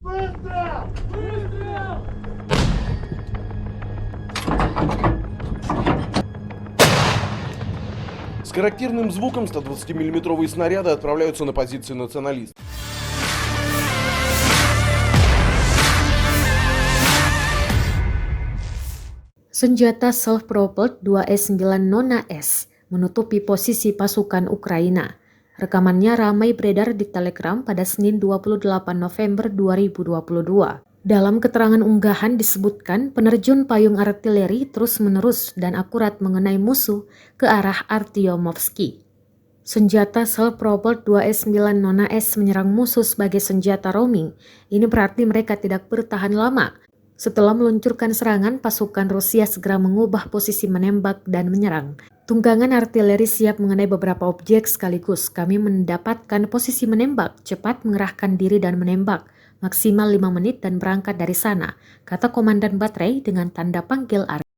Выстрел! Выстрел! С характерным звуком 120-миллиметровые снаряды отправляются на позиции националистов. Senjata self-propelled 2S9 Nona S menutupi posisi pasukan Ukraina. Rekamannya ramai beredar di Telegram pada Senin 28 November 2022. Dalam keterangan unggahan disebutkan penerjun payung artileri terus-menerus dan akurat mengenai musuh ke arah Artyomovsky. Senjata self-propelled 2S9 Nona S menyerang musuh sebagai senjata roaming. Ini berarti mereka tidak bertahan lama. Setelah meluncurkan serangan, pasukan Rusia segera mengubah posisi menembak dan menyerang. Tunggangan artileri siap mengenai beberapa objek sekaligus. Kami mendapatkan posisi menembak, cepat mengerahkan diri dan menembak. Maksimal 5 menit dan berangkat dari sana, kata Komandan Baterai dengan tanda panggil arti.